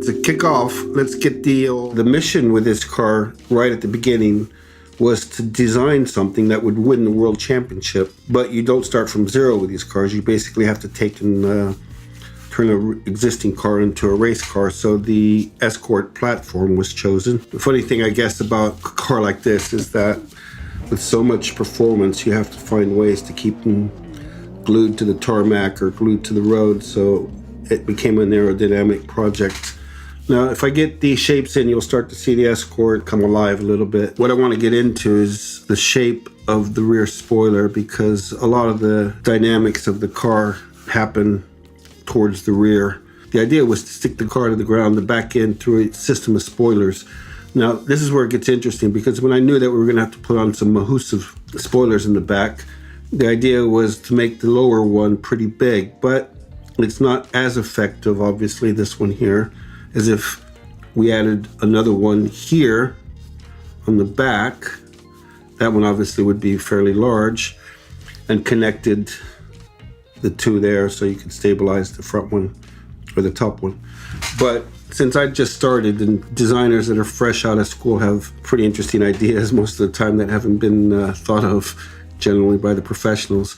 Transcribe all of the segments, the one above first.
To kick off, let's get the mission with this car right at the beginning was to design something that would win the world championship. But you don't start from zero with these cars. You basically have to take and turn an existing car into a race car. So the Escort platform was chosen. The funny thing, I guess, about a car like this is that with so much performance, you have to find ways to keep them glued to the tarmac or glued to the road. So it became an aerodynamic project. Now, if I get these shapes in, you'll start to see the Escort come alive a little bit. What I want to get into is the shape of the rear spoiler, because a lot of the dynamics of the car happen towards the rear. The idea was to stick the car to the ground, the back end through a system of spoilers. Now, this is where it gets interesting, because when I knew that we were going to have to put on some Mahusiv spoilers in the back, the idea was to make the lower one pretty big, but it's not as effective, obviously, this one here, as if we added another one here on the back. That one obviously would be fairly large, and connected the two there so you could stabilize the front one or the top one. But since I just started, and designers that are fresh out of school have pretty interesting ideas most of the time that haven't been thought of generally by the professionals,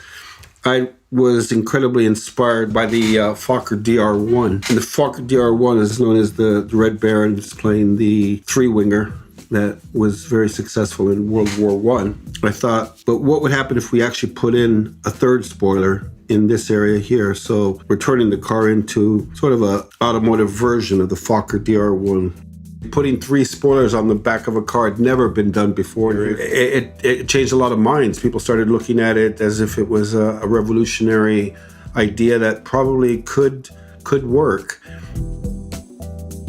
I was incredibly inspired by the Fokker DR1. And the Fokker DR1 is known as the Red Baron, displaying the three-winger that was very successful in World War I. I thought, but what would happen if we actually put in a third spoiler in this area here? So we're turning the car into sort of an automotive version of the Fokker DR1. Putting three spoilers on the back of a car had never been done before. It changed a lot of minds. People started looking at it as if it was a revolutionary idea that probably could work.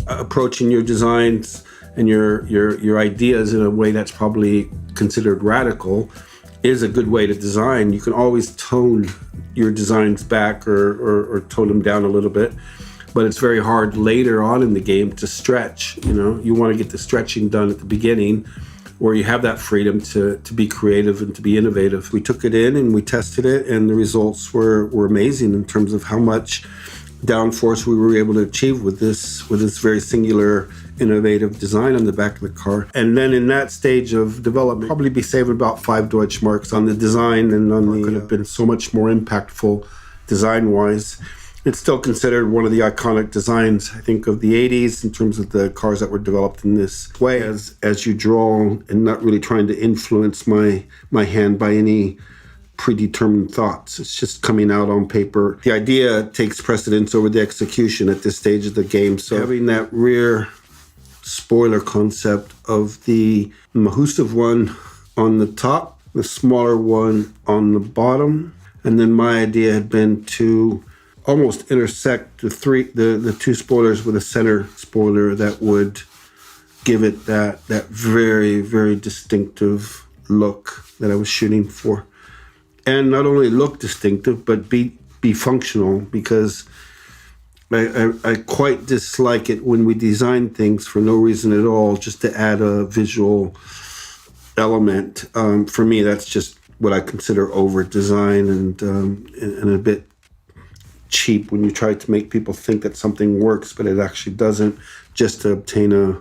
Approaching your designs and your ideas in a way that's probably considered radical is a good way to design. You can always tone your designs back or tone them down a little bit. But it's very hard later on in the game to stretch. You know, you want to get the stretching done at the beginning, where you have that freedom to be creative and to be innovative. We took it in and we tested it, and the results were amazing in terms of how much downforce we were able to achieve with this very singular, innovative design on the back of the car. And then in that stage of development, probably be saving about 5 Deutschmarks on the design, and on the could have been so much more impactful design-wise. It's still considered one of the iconic designs, I think, of the 80s in terms of the cars that were developed in this way. As you draw, and not really trying to influence my hand by any predetermined thoughts. It's just coming out on paper. The idea takes precedence over the execution at this stage of the game. So having that rear spoiler concept of the Mahusiv one on the top, the smaller one on the bottom, and then my idea had been to almost intersect the two spoilers with a center spoiler that would give it that very, very distinctive look that I was shooting for. And not only look distinctive, but be functional, because I quite dislike it when we design things for no reason at all, just to add a visual element. For me, that's just what I consider over-design and a bit cheap when you try to make people think that something works, but it actually doesn't, just to obtain a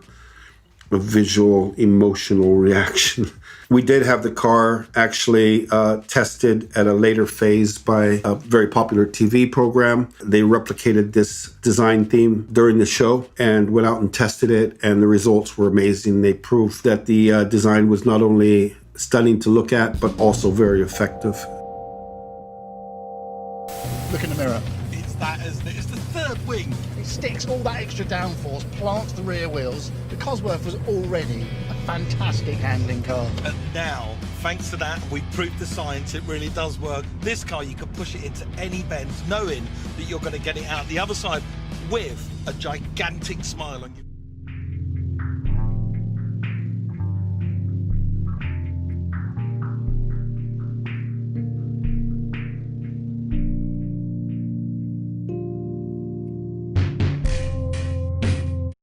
visual, emotional reaction. We did have the car actually tested at a later phase by a very popular TV program. They replicated this design theme during the show and went out and tested it, and the results were amazing. They proved that the design was not only stunning to look at, but also very effective. Look in the mirror. It's that, isn't it? It's the third wing. It sticks all that extra downforce, plants the rear wheels. The Cosworth was already a fantastic handling car. And now, thanks to that, we've proved the science, it really does work. This car, you can push it into any bend, knowing that you're going to get it out the other side with a gigantic smile on your